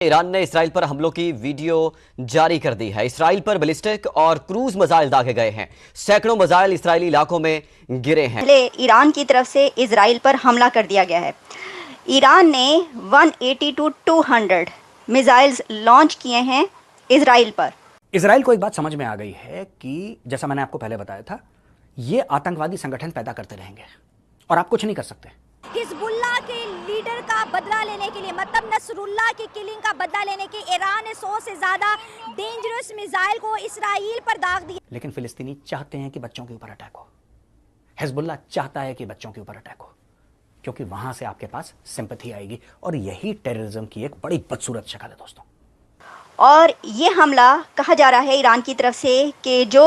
Iran ने Israel पर हमलों की वीडियो जारी कर दी है। इसराइल पर बैलिस्टिक और क्रूज मिसाइल दागे गए हैं। सैकड़ों मिसाइल इसराइली इलाकों में गिरे हैं। पहले ईरान की तरफ से इसराइल पर हमला कर दिया गया है। ईरान ने 180 to 200 मिसाइल्स लॉन्च किए हैं इसराइल पर। इसराइल को एक बात समझ में आ गई है कि जैसा मैंने आपको पहले बताया था, ये आतंकवादी संगठन पैदा करते रहेंगे और आप कुछ नहीं कर सकते। हिजबुल्लाह के लीडर का बदला लेने के लिए, मतलब नसरुल्लाह की किलिंग का बदला लेने के ईरान ने 100 से ज्यादा डेंजरस मिसाइल को इसराइल पर दाग दिया। लेकिन फिलिस्तीनी चाहते हैं कि बच्चों के ऊपर अटैक हो। हिजबुल्लाह चाहता है कि बच्चों के ऊपर अटैक हो, क्योंकि वहां से आपके पास सिंपैथी आएगी और यही टेररिज्म की एक बड़ी बदसूरत शक्ल है दोस्तों। और ये हमला कहा जा रहा है ईरान की तरफ से कि जो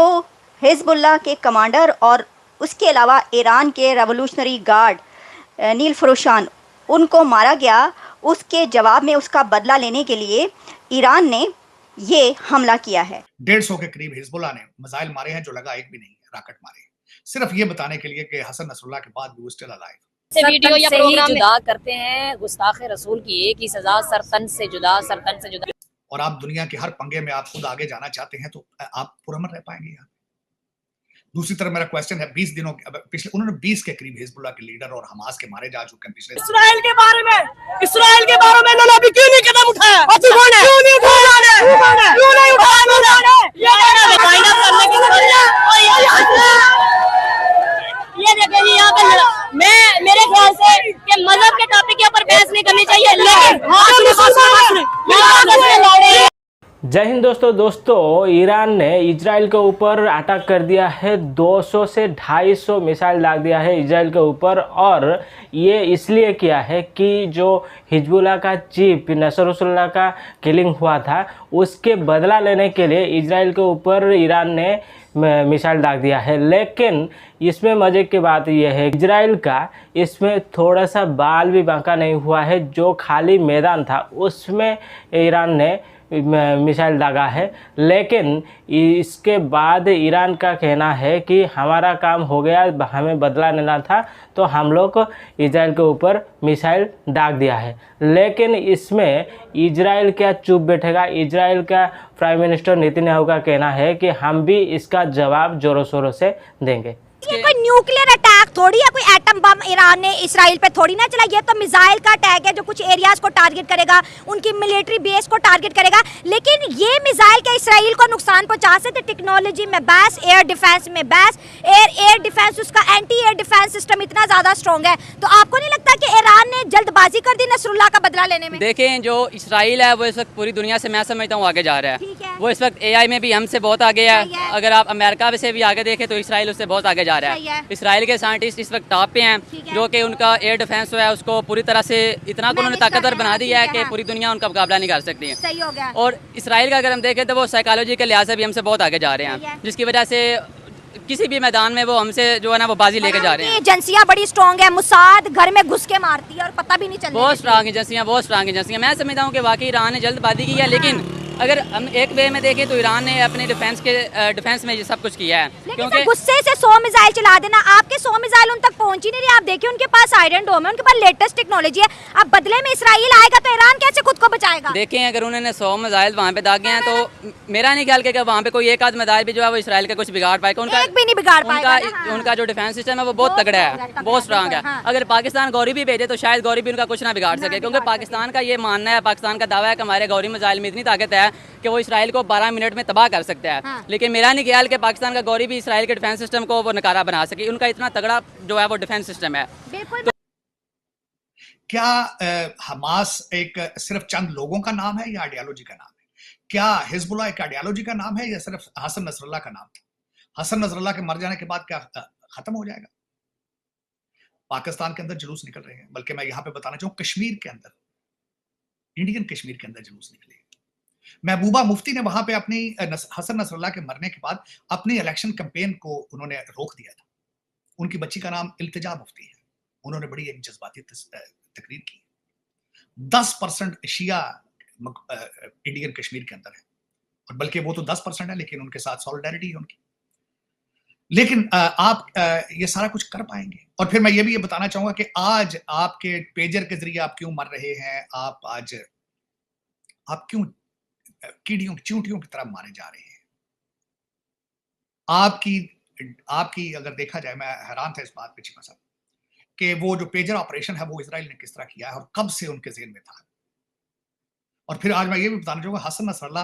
हिजबुल्लाह के कमांडर और उसके अलावा ईरान के रेवोल्यूशनरी गार्ड नील फरोशान उनको मारा गया, उसके जवाब में उसका बदला लेने के लिए ईरान ने ये हमला किया है। 150 के करीब हिजबुल्लाह ने मिसाइल मारे हैं, जो लगा एक भी नहीं है, रॉकेट मारे, सिर्फ ये बताने के लिए कि हसन नसरुल्लाह के बाद भी वो स्टिल अलाइव। वीडियो या प्रोग्राम जुदा करते हैं गुस्ताखे रसूल की एक ही सजा, सरतन से जुदा, सरतन से जुदा। और आप दुनिया के हर पंगे में आप खुद आगे जाना चाहते हैं तो आप पुरअमन रह पाएंगे यहाँ। दूसरी तरफ मेरा क्वेश्चन है, 20 दिनों पिछले उन्होंने 20 के करीब हिजबुल्लाह के लीडर और हमास के मारे जा चुके हैं पिछले। इसराइल के बारे में इन्होंने अभी क्यों नहीं कदम उठाया? क्यों नहीं उठाया? क्यों नहीं उठाया? ये देखिए जी, यहाँ पे मेरे ख्याल से कि मजहब के टॉपिक के ऊपर बहस नहीं करनी चाहिए, लेकिन जय हिंद दोस्तों, ईरान ने इजराइल के ऊपर अटैक कर दिया है। 200 से 250 मिसाइल दाग दिया है इजराइल के ऊपर, और ये इसलिए किया है कि जो हिजबुल्लाह का चीफ नसरुल्लाह का किलिंग हुआ था, उसके बदला लेने के लिए इजराइल के ऊपर ईरान ने मिसाइल दाग दिया है। लेकिन इसमें मज़े की बात यह है, इजराइल का इसमें थोड़ा सा बाल भी बांका नहीं हुआ है। जो खाली मैदान था उसमें ईरान ने मिसाइल दागा है, लेकिन इसके बाद ईरान का कहना है कि हमारा काम हो गया, हमें बदला लेना था तो हम लोग इजराइल के ऊपर मिसाइल दाग दिया है। लेकिन इसमें इजराइल क्या चुप बैठेगा? इजराइल का प्राइम मिनिस्टर नेतन्याहू का कहना है कि हम भी इसका जवाब जोरों शोरों से देंगे। ये कोई न्यूक्लियर अटैक थोड़ी है, कोई एटम बम ईरान ने इसराइल पे थोड़ी ना चला। ये तो मिसाइल का अटैक है जो कुछ एरियाज को टारगेट करेगा, उनकी मिलिट्री बेस को टारगेट करेगा। लेकिन ये मिसाइल क्या इसराइल को नुकसान पहुंचा सकते? टेक्नोलॉजी में बैस, एयर डिफेंस में बैस, एयर डिफेंस, उसका एंटी एयर डिफेंस सिस्टम इतना ज्यादा स्ट्रॉन्ग है। तो आपको नहीं लगता कि ईरान ने जल्दबाजी कर दी नसरुल्लाह का बदला लेने में? देखें, जो इसराइल है वो इस वक्त पूरी दुनिया से मैं समझता हूँ आगे जा रहा है। वो इस वक्त AI में भी हमसे बहुत आगे है। अगर आप अमेरिका से भी आगे देखें तो इसराइल उससे बहुत आगे जा रहा है। इसराइल के साइंटिस्ट इस वक्त टॉप पे हैं, जो कि उनका एयर डिफेंस है उसको पूरी तरह से इतना उन्होंने ताकतवर बना दिया है कि पूरी दुनिया उनका मुकाबला नहीं कर सकती है। सही हो गया। और इसराइल का अगर हम देखें तो वो साइकोलॉजी के लिहाज से भी हमसे बहुत आगे जा रहे हैं, जिसकी वजह से किसी भी मैदान में वो हमसे जो है ना वो बाजी लेके जा रहे हैं। एजेंसियां बड़ी स्ट्रॉन्ग है, मुसाद घर में घुस के मारती है और पता भी नहीं चलता। बहुत स्ट्रॉन्ग एजेंसियां। मैं समझता हूँ कि वाकई ईरान ने जल्दबाजी की है, लेकिन अगर हम एक वे में देखें तो ईरान ने अपने डिफेंस में ये सब कुछ किया है। क्योंकि गुस्से से 100 मिसाइल चला देना, आपके 100 मिसाइल उन तक पहुंच ही नहीं रहे। आप देखिए उनके पास आयरन डोम है, उनके पास लेटेस्ट टेक्नोलॉजी है। अब बदले में इसराइल आएगा तो ईरान कैसे खुद को बचाएगा? देखें, अगर उन्होंने 100 मिसाइल वहाँ पे दागे हैं तो मेरा नहीं ख्याल कि वहाँ पे कोई एक आध मिसाइल भी जो है वो इसराइल का कुछ बिगाड़ पाएगा। उनका एक भी नहीं बिगाड़ पाएगा। उनका जो डिफेंस सिस्टम है वो बहुत तगड़ा है, बहुत स्ट्रांग है। अगर पाकिस्तान गौरी भी भेजे तो शायद गौरी भी उनका कुछ ना बिगाड़ सके, क्योंकि पाकिस्तान का ये मानना है, पाकिस्तान का दावा है कि हमारे गौरी मिसाइल में इतनी ताकत है कि वो इसराइल को 12 मिनट में तबाह कर सकता है। लेकिन मेरा नहीं ख्याल कि पाकिस्तान का गौरी भी इसराइल के डिफेंस सिस्टम को वो नकारा बना सके। उनका इतना तगड़ा जो है वो डिफेंस सिस्टम है। क्या हमास एक सिर्फ चंद लोगों का नाम है या आइडियोलॉजी का नाम है? क्या हिजबुल्लाह एक आइडियोलॉजी का नाम है या सिर्फ हसन नसरुल्लाह का नाम था? हसन नसरुल्लाह के मर जाने के बाद क्या खत्म हो जाएगा? पाकिस्तान के अंदर जुलूस निकल रहे हैं, बल्कि मैं यहां पे बताना चाहूँ कश्मीर के अंदर, इंडियन कश्मीर के अंदर जुलूस निकले। महबूबा मुफ्ती ने वहां पे अपनी हसन नसरुल्लाह के मरने के बाद अपनी इलेक्शन कैंपेन को उन्होंने रोक दिया था। उनकी बच्ची का नाम इल्तिजा मुफ्ती है। उन्होंने बड़ी एक जज्बाती तकरीर की। 10% शिया इंडियन कश्मीर के अंदर है, और बल्कि वो तो 10% है, लेकिन उनके साथ सॉलिडारिटी है उनकी। लेकिन आप ये सारा कुछ कर पाएंगे? और फिर मैं ये भी बताना चाहूंगा कि आज आपके पेजर के जरिए आप क्यों मर रहे हैं। आप आज आप क्यों कीड़ियों चींटियों की तरह मारे जा रहे हैं? आपकी अगर देखा जाए, मैं हैरान था इस बात पे चिपा साहब कि वो जो पेजर ऑपरेशन है वो इजराइल ने किस तरह किया है और कब से उनके ज़हन में था। और फिर आज मैं ये भी बताना चाहूंगा, हसन नसरल्ला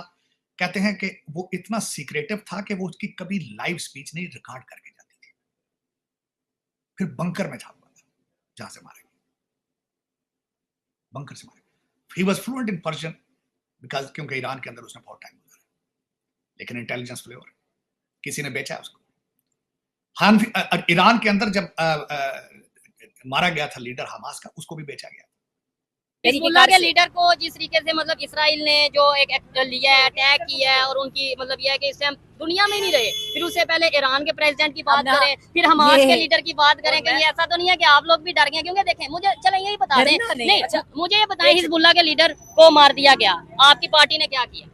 कहते हैं कि वो इतना सीक्रेटिव था कि वो उसकी कभी लाइव स्पीच नहीं रिकॉर्ड करके जाती थी। फिर बंकर में था जहां से मारे, बंकर से मारे। He was fluent in Persian because क्योंकि ईरान के अंदर उसने बहुत टाइम गुजारा, लेकिन इंटेलिजेंस फ्लेवर किसी ने बेचा उसको। ईरान के अंदर जब मारा गया था लीडर हमास का, उसको भी बेचा गया। हिजबुल्लाह के लीडर को जिस तरीके से मतलब इसराइल ने जो एक एक्ट लिया है, अटैक किया है, और उनकी मतलब यह है कि इससे हम दुनिया में ही नहीं रहे। फिर उससे पहले ईरान के प्रेसिडेंट की बात करें, फिर हमास के लीडर की बात करें। कहीं ऐसा तो नहीं है कि आप लोग भी डर गए? क्योंकि देखें, मुझे चलें यही बता दें, नहीं मुझे ये बताएं, हिजबुल्लाह के लीडर को मार दिया गया, आपकी पार्टी ने क्या किया?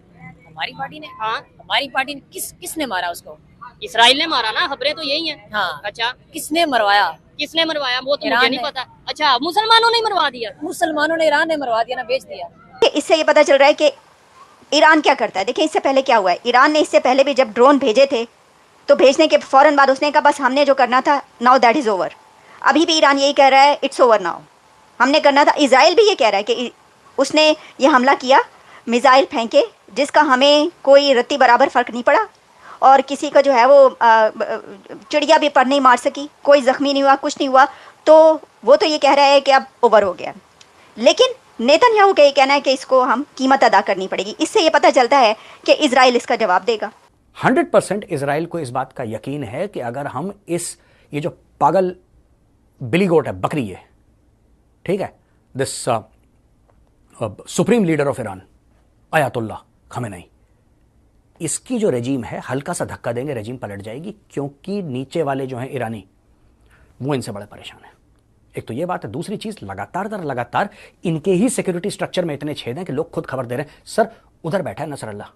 हमारी पार्टी ने, हाँ, हमारी पार्टी ने किसने मारा उसको? इसराइल ने मारा ना, खबरें तो यही हैं। हाँ, अच्छा, किसने मरवाया? किसने मरवाया वो तो मुझे नहीं पता। अच्छा, मुसलमानों ने मरवा दिया? मुसलमानों ने, ईरान ने मरवा दिया ना, बेच दिया। इससे ये पता चल रहा है कि ईरान क्या करता है। देखिए, इससे पहले क्या हुआ है, ईरान ने इससे पहले भी जब ड्रोन भेजे थे तो भेजने के फौरन बाद उसने कहा बस हमने जो करना था, नाउ दैट इज़ ओवर। अभी भी ईरान यही कह रहा है, इट्स ओवर नाउ, हमने करना था। इजराइल भी ये कह रहा है कि उसने ये हमला किया, मिसाइल फेंके, जिसका हमें कोई रत्ती बराबर फ़र्क नहीं पड़ा, और किसी का जो है वो चिड़िया भी पर नहीं मार सकी, कोई ज़ख्मी नहीं हुआ, कुछ नहीं हुआ। तो वो तो ये कह रहा है कि अब ओवर हो गया। लेकिन नेतन्याहू का ये कहना है कि इसको हम कीमत अदा करनी पड़ेगी। इससे ये पता चलता है कि इजराइल इसका जवाब देगा। 100% इजराइल को इस बात का यकीन है कि अगर हम ये जो पागल बिली गोट है, बकरी है, ठीक है, this supreme leader of Iran Ayatollah Khamenei, इसकी जो रेजीम है, हल्का सा धक्का देंगे रेजीम पलट जाएगी, क्योंकि नीचे वाले जो हैं ईरानी, वो इनसे बड़े परेशान हैं। एक तो ये बात है। दूसरी चीज, लगातार इनके ही सिक्योरिटी स्ट्रक्चर में इतने छेद हैं कि लोग खुद खबर दे रहे हैं, सर उधर बैठा है नसरल्ला,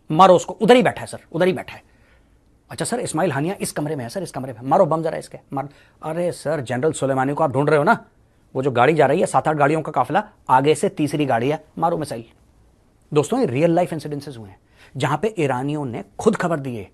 मारो उसको, उधर ही बैठा है सर, उधर ही बैठा है। अच्छा सर, इस्माइल हानिया इस कमरे में है सर, इस कमरे में, मारो बम जरा इसके, मार। अरे सर, जनरल सुलेमानी को आप ढूंढ रहे हो ना, वो जो गाड़ी जा रही है, 7-8 गाड़ियों का काफिला, आगे से तीसरी गाड़ी है, मारो मिसाइल। दोस्तों, ये रियल लाइफ इंसिडेंसेस हुए हैं जहां पे ईरानियों ने खुद खबर दी है,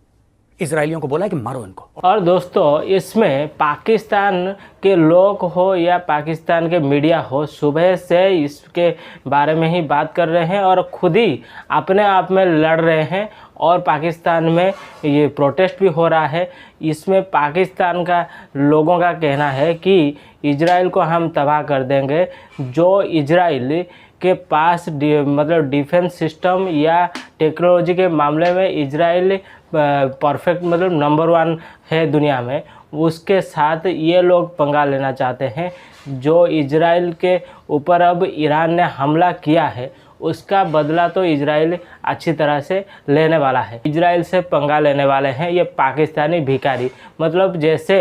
इजरायलियों को बोला कि मारो इनको। और दोस्तों, इसमें पाकिस्तान के लोग हो या पाकिस्तान के मीडिया हो, सुबह से इसके बारे में ही बात कर रहे हैं और खुद ही अपने आप में लड़ रहे हैं। और पाकिस्तान में ये प्रोटेस्ट भी हो रहा है। इसमें पाकिस्तान का लोगों का कहना है कि इजराइल को हम तबाह कर देंगे। जो इजराइल के पास मतलब डिफेंस सिस्टम या टेक्नोलॉजी के मामले में इजराइल परफेक्ट, मतलब नंबर 1 है दुनिया में, उसके साथ ये लोग पंगा लेना चाहते हैं। जो इजराइल के ऊपर अब ईरान ने हमला किया है, उसका बदला तो इजराइल अच्छी तरह से लेने वाला है। इजराइल से पंगा लेने वाले हैं ये पाकिस्तानी भिखारी। मतलब जैसे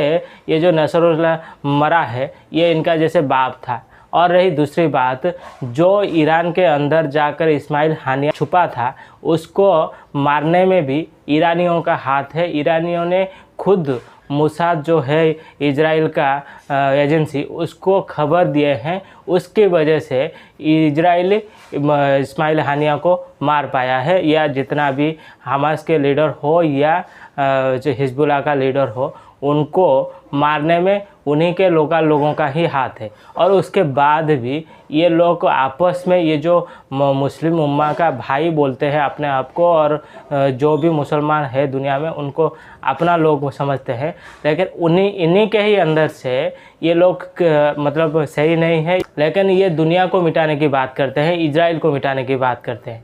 ये जो नसरुल्ला मरा है, ये इनका जैसे बाप था। और रही दूसरी बात, जो ईरान के अंदर जाकर इस्माइल हानिया छुपा था, उसको मारने में भी ईरानियों का हाथ है। ईरानियों ने खुद मोसाद जो है इजराइल का एजेंसी, उसको खबर दिए हैं। उसकी वजह से इजराइल इस्माइल हानिया को मार पाया है, या जितना भी हमास के लीडर हो या जो हिजबुल्लाह का लीडर हो, उनको मारने में उन्हीं के लोगों का ही हाथ है। और उसके बाद भी ये लोग आपस में, ये जो मुस्लिम उम्मा का भाई बोलते हैं अपने आप को, और जो भी मुसलमान है दुनिया में, उनको अपना लोग समझते हैं, लेकिन इन्हीं के ही अंदर से ये लोग मतलब सही नहीं है। लेकिन ये दुनिया को मिटाने की बात करते हैं, इजराइल को मिटाने की बात करते हैं।